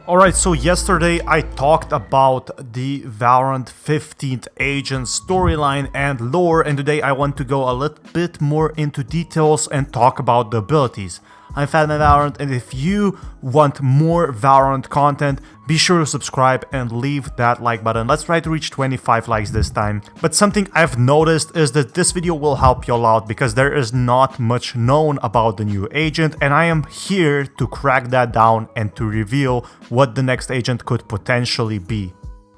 Alright, so yesterday I talked about the Valorant 15th Agent storyline and lore, and today I want to go a little bit more into details and talk about the abilities. I'm fatmanpersonal, and if you want more Valorant content, be sure to subscribe and leave that like button. Let's try to reach 25 likes this time. But something I've noticed is that this video will help you a lot because there is not much known about the new agent, and I am here to crack that down and to reveal what the next agent could potentially be.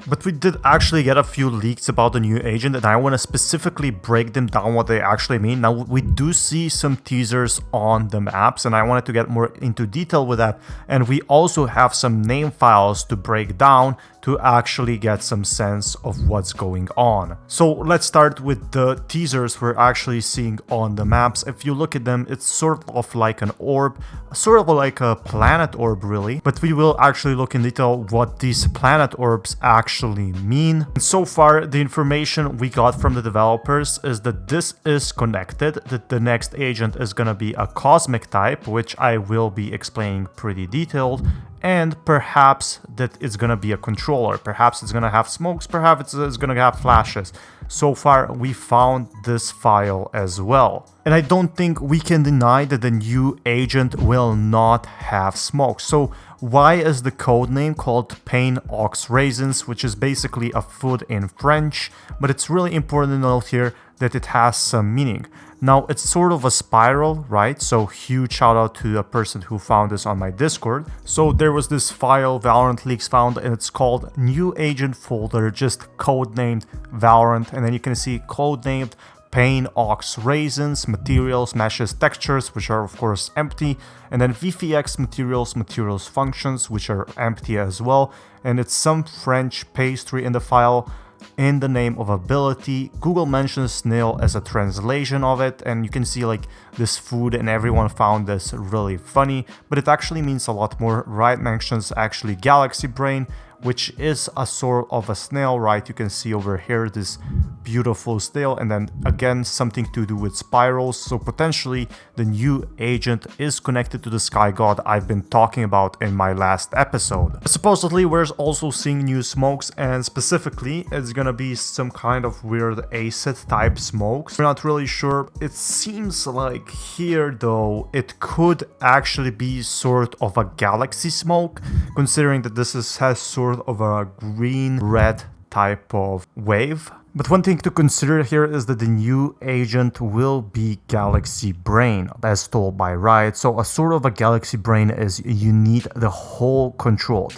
But we did actually get a few leaks about the new agent, and I want to specifically break them down what they actually mean. Now, we do see some teasers on the maps, and I wanted to get more into detail with that. And we also have some name files to break down to actually get some sense of what's going on. So let's start with the teasers we're actually seeing on the maps. If you look at them, it's sort of like an orb, sort of like a planet orb really, but we will actually look in detail what these planet orbs actually mean. And so far, the information we got from the developers is that this is connected, that the next agent is gonna be a cosmic type, which I will be explaining pretty detailed, and perhaps that it's gonna be a controller, perhaps it's gonna have smokes, perhaps it's gonna have flashes. So far we found this file as well. And I don't think we can deny that the new agent will not have smokes. So why is the code name called Pain aux Raisins, which is basically a food in French, but it's really important to note here that it has some meaning. Now, it's sort of a spiral, right? So huge shout out to a person who found this on my Discord. So there was this file Valorant Leaks found, and it's called New Agent Folder, just codenamed Valorant. And then you can see codenamed Pain aux Raisins, Materials, Meshes, Textures, which are of course empty. And then VFX Materials, Materials Functions, which are empty as well. And it's some French pastry in the file. In the name of ability, Google mentions snail as a translation of it, and you can see like this food, and everyone found this really funny, but it actually means a lot more. Riot mentions actually galaxy brain, which is a sort of a snail, right? You can see over here this beautiful snail, and then again something to do with spirals. So potentially the new agent is connected to the sky god I've been talking about in my last episode. Supposedly we're also seeing new smokes, and specifically it's gonna be some kind of weird acid type smokes. We're not really sure. It seems like here though it could actually be sort of a galaxy smoke, considering that this has sort of a green-red type of wave. But one thing to consider here is that the new agent will be Galaxy Brain, as told by Riot. So a sort of a Galaxy Brain is you need the whole control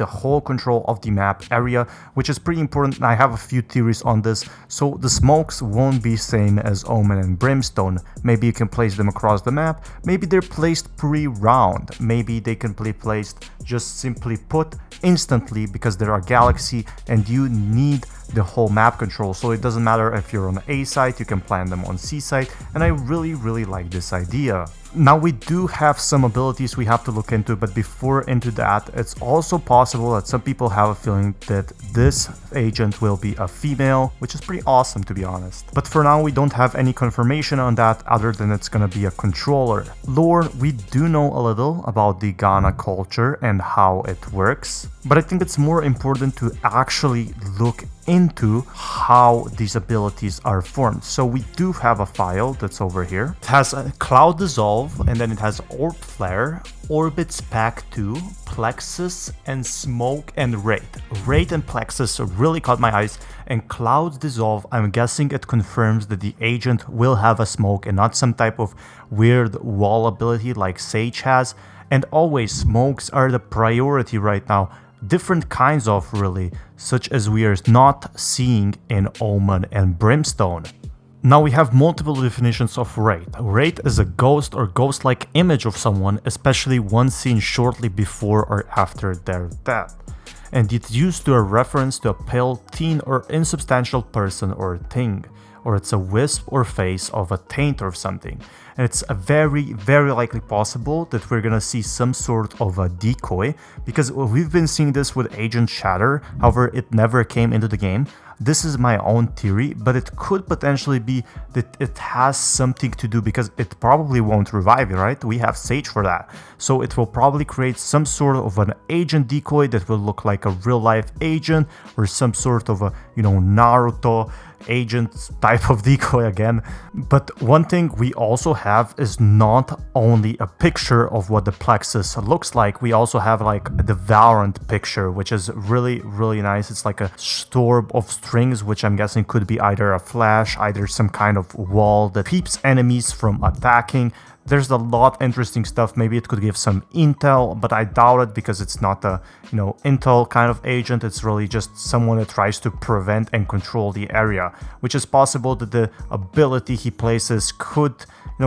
of the map area, which is pretty important. And I have a few theories on this. So the smokes won't be same as Omen and Brimstone. Maybe you can place them across the map. Maybe they're placed pre-round. Maybe they can be placed just simply put instantly because they're a galaxy and you need the whole map control. So it doesn't matter if you're on A site, you can plan them on C site, and I really like this idea. Now we do have some abilities we have to look into, but before into that, it's also possible that some people have a feeling that this agent will be a female, which is pretty awesome to be honest. But for now we don't have any confirmation on that other than it's gonna be a controller. Lore, we do know a little about the Ghana culture and how it works, but I think it's more important to actually look into how these abilities are formed. So we do have a file that's over here. It has a Cloud Dissolve, and then it has Orb Flare, Orbits Pack 2, Plexus, and Smoke and Raid. Raid and Plexus really caught my eyes, and Cloud Dissolve, I'm guessing it confirms that the agent will have a smoke and not some type of weird wall ability like Sage has. And always smokes are the priority right now. Different kinds of really, such as we are not seeing in Omen and Brimstone. Now we have multiple definitions of Raid. Raid is a ghost or ghost-like image of someone, especially one seen shortly before or after their death. And it's used to a reference to a pale, thin or insubstantial person or thing, or it's a wisp or face of a taint or something. And it's a very likely possible that we're gonna see some sort of a decoy, because we've been seeing this with Agent Shatter, however it never came into the game. This is my own theory, but it could potentially be that it has something to do because it probably won't revive you, right? We have Sage for that. So it will probably create some sort of an agent decoy that will look like a real life agent or some sort of a, Naruto agent type of decoy again. But one thing we also have is not only a picture of what the plexus looks like, we also have like the Valorant picture, which is really, really nice. It's like a storm of strings, which I'm guessing could be either a flash, either some kind of wall that keeps enemies from attacking. There's a lot interesting stuff. Maybe it could give some intel, but I doubt it because it's not a, intel kind of agent. It's really just someone that tries to prevent and control the area, which is possible that the ability he places could,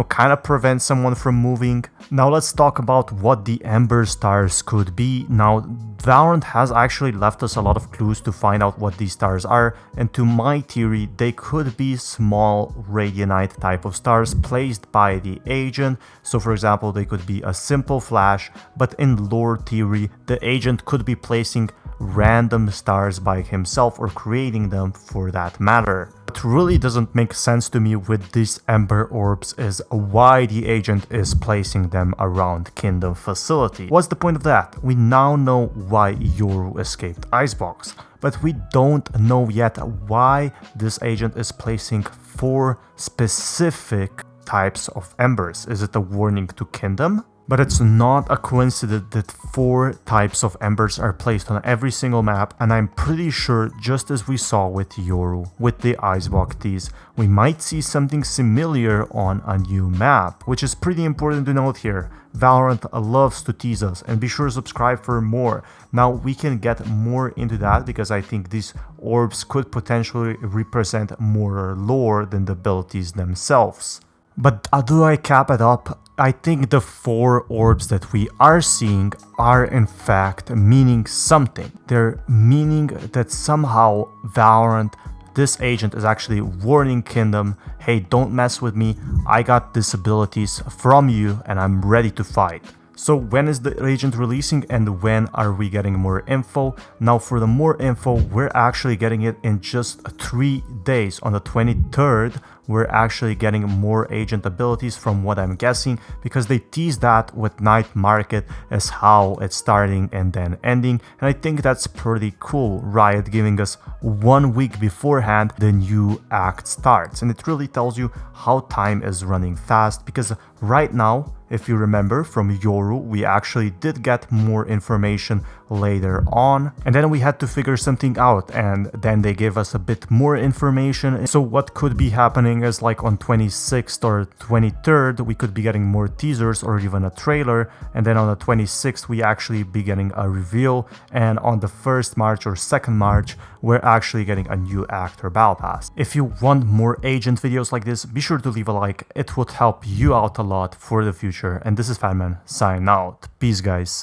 kind of prevent someone from moving. Now let's talk about what the Ember stars could be. Now, Valorant has actually left us a lot of clues to find out what these stars are, and to my theory, they could be small radionite type of stars placed by the agent. So for example, they could be a simple flash, but in lore theory, the agent could be placing random stars by himself or creating them for that matter. What really doesn't make sense to me with these Ember orbs is why the agent is placing them around Kingdom facility. What's the point of that? We now know why Yoru escaped Icebox, but we don't know yet why this agent is placing 4 specific types of embers. Is it a warning to Kingdom? But it's not a coincidence that 4 types of embers are placed on every single map, and I'm pretty sure, just as we saw with Yoru, with the Icebox tease, we might see something similar on a new map, which is pretty important to note here. Valorant loves to tease us, and be sure to subscribe for more. Now we can get more into that because I think these orbs could potentially represent more lore than the abilities themselves. But do I cap it up? I think the 4 orbs that we are seeing are in fact meaning something. They're meaning that somehow Valorant, this agent, is actually warning Kingdom, hey, don't mess with me, I got these abilities from you and I'm ready to fight. So when is the agent releasing and when are we getting more info? Now for the more info, we're actually getting it in just 3 days. On the 23rd, we're actually getting more agent abilities from what I'm guessing, because they teased that with Night Market as how it's starting and then ending, and I think that's pretty cool. Riot giving us 1 week beforehand the new act starts, and it really tells you how time is running fast, because right now, if you remember from Yoru, we actually did get more information later on, and then we had to figure something out, and then they gave us a bit more information. So what could be happening is, like, on 26th or 23rd we could be getting more teasers or even a trailer, and then on the 26th we actually be getting a reveal, and on the 1st March or 2nd March we're actually getting a new act or battle pass. If you want more agent videos like this, be sure to leave a like, it would help you out a lot for the future. And this is Fatman signing out. Peace, guys.